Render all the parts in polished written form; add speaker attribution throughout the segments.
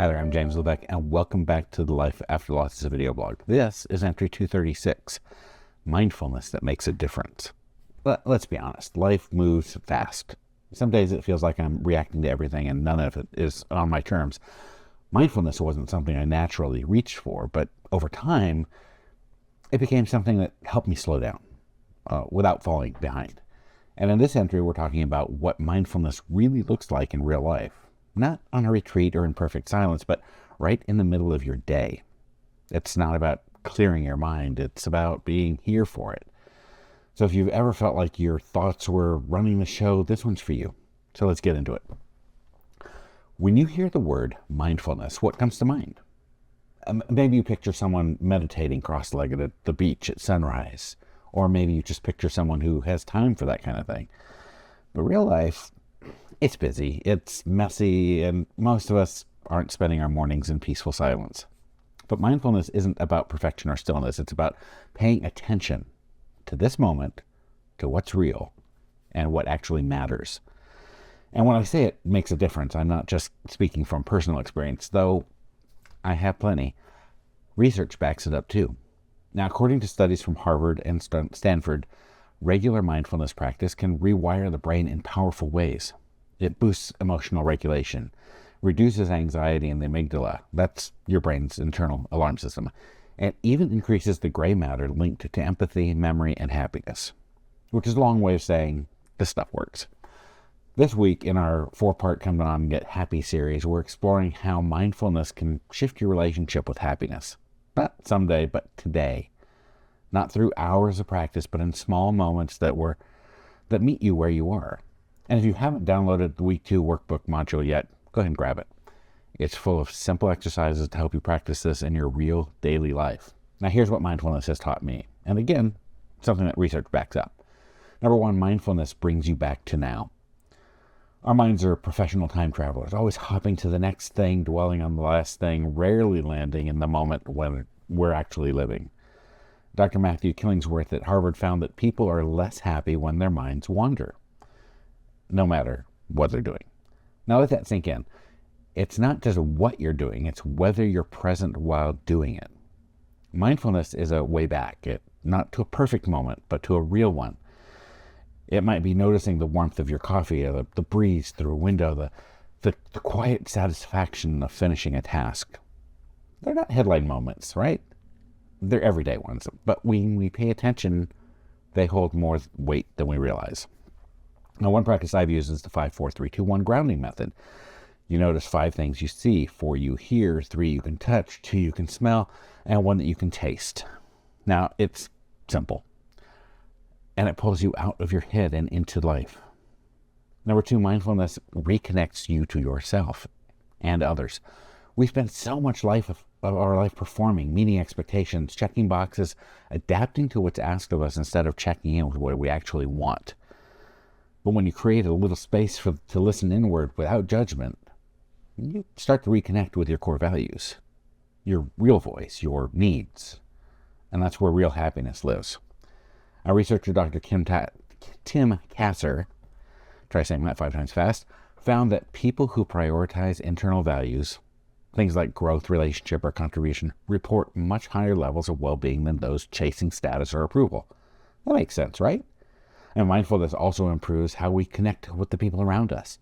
Speaker 1: Hi there, I'm James Lebeck, and welcome back to the Life After Losses video blog. This is entry 236, Mindfulness That Makes a Difference. Let's be honest, life moves fast. Some days it feels like I'm reacting to everything and none of it is on my terms. Mindfulness wasn't something I naturally reached for, but over time, it became something that helped me slow down without falling behind. And in this entry, we're talking about what mindfulness really looks like in real life. Not on a retreat or in perfect silence, but right in the middle of your day. It's not about clearing your mind. It's about being here for it. So if you've ever felt like your thoughts were running the show, this one's for you. So let's get into it. When you hear the word mindfulness, what comes to mind? Maybe you picture someone meditating cross-legged at the beach at sunrise. Or maybe you just picture someone who has time for that kind of thing. But real life, it's busy, it's messy, and most of us aren't spending our mornings in peaceful silence. But mindfulness isn't about perfection or stillness. It's about paying attention to this moment, to what's real, and what actually matters. And when I say it makes a difference, I'm not just speaking from personal experience, though I have plenty. Research backs it up too. Now, according to studies from Harvard and Stanford, regular mindfulness practice can rewire the brain in powerful ways. It boosts emotional regulation, reduces anxiety in the amygdala, that's your brain's internal alarm system, and even increases the gray matter linked to empathy, memory, and happiness, which is a long way of saying this stuff works. This week in our 4-part Come On and Get Happy series, we're exploring how mindfulness can shift your relationship with happiness. Not someday, but today. Not through hours of practice, but in small moments that meet you where you are. And if you haven't downloaded the Week 2 workbook module yet, go ahead and grab it. It's full of simple exercises to help you practice this in your real daily life. Now here's what mindfulness has taught me. And again, something that research backs up. Number one, mindfulness brings you back to now. Our minds are professional time travelers, always hopping to the next thing, dwelling on the last thing, rarely landing in the moment when we're actually living. Dr. Matthew Killingsworth at Harvard found that people are less happy when their minds wander, no matter what they're doing. Now let that sink in. It's not just what you're doing, it's whether you're present while doing it. Mindfulness is a way back, not to a perfect moment, but to a real one. It might be noticing the warmth of your coffee, or the breeze through a window, the quiet satisfaction of finishing a task. They're not headline moments, right? They're everyday ones. But when we pay attention, they hold more weight than we realize. Now, one practice I've used is the 5-4-3-2-1 grounding method. You notice 5 things you see, 4 you hear, 3 you can touch, 2 you can smell, and 1 that you can taste. Now, it's simple. And it pulls you out of your head and into life. Number 2, mindfulness reconnects you to yourself and others. We spend so much of our life performing, meeting expectations, checking boxes, adapting to what's asked of us instead of checking in with what we actually want. But when you create a little space to listen inward without judgment, you start to reconnect with your core values, your real voice, your needs. And that's where real happiness lives. Our researcher, Dr. Tim Kasser, try saying that 5 times fast, found that people who prioritize internal values, things like growth, relationship, or contribution, report much higher levels of well-being than those chasing status or approval. That makes sense, right? And mindfulness also improves how we connect with the people around us.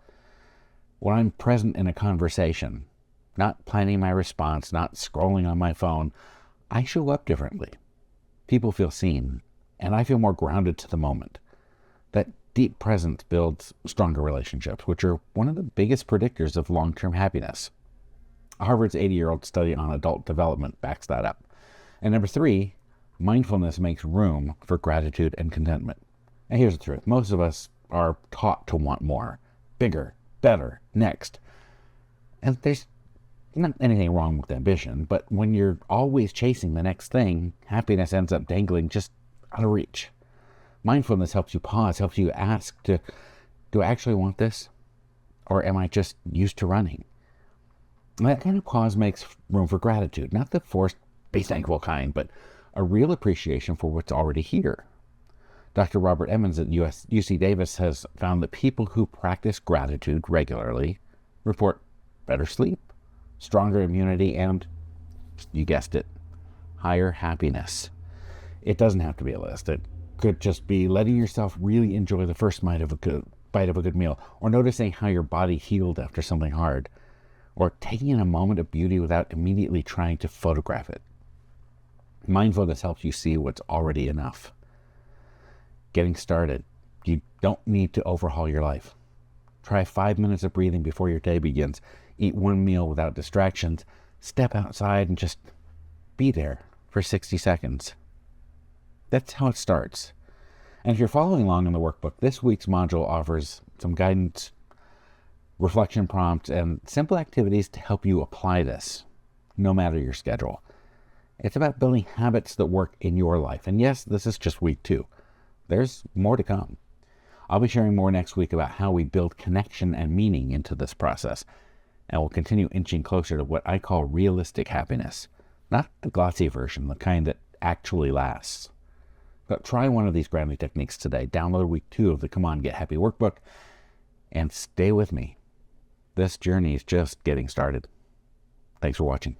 Speaker 1: When I'm present in a conversation, not planning my response, not scrolling on my phone, I show up differently. People feel seen, and I feel more grounded to the moment. That deep presence builds stronger relationships, which are one of the biggest predictors of long-term happiness. Harvard's 80-year-old study on adult development backs that up. And number 3, mindfulness makes room for gratitude and contentment. And here's the truth. Most of us are taught to want more, bigger, better, next. And there's not anything wrong with ambition, but when you're always chasing the next thing, happiness ends up dangling just out of reach. Mindfulness helps you pause, helps you ask, do I actually want this? Or am I just used to running? And that kind of pause makes room for gratitude, not the forced, be thankful kind, but a real appreciation for what's already here. Dr. Robert Emmons at UC Davis has found that people who practice gratitude regularly report better sleep, stronger immunity, and, you guessed it, higher happiness. It doesn't have to be a list. It could just be letting yourself really enjoy the first bite of a good meal, or noticing how your body healed after something hard, or taking in a moment of beauty without immediately trying to photograph it. Mindfulness helps you see what's already enough. Getting started. You don't need to overhaul your life. Try 5 minutes of breathing before your day begins. Eat one meal without distractions. Step outside and just be there for 60 seconds. That's how it starts. And if you're following along in the workbook, this week's module offers some guidance, reflection prompts, and simple activities to help you apply this, no matter your schedule. It's about building habits that work in your life. And yes, this is just week 2. There's more to come. I'll be sharing more next week about how we build connection and meaning into this process. And we'll continue inching closer to what I call realistic happiness. Not the glossy version, the kind that actually lasts. But try one of these grounding techniques today. Download week 2 of the Come On Get Happy workbook and stay with me. This journey is just getting started. Thanks for watching.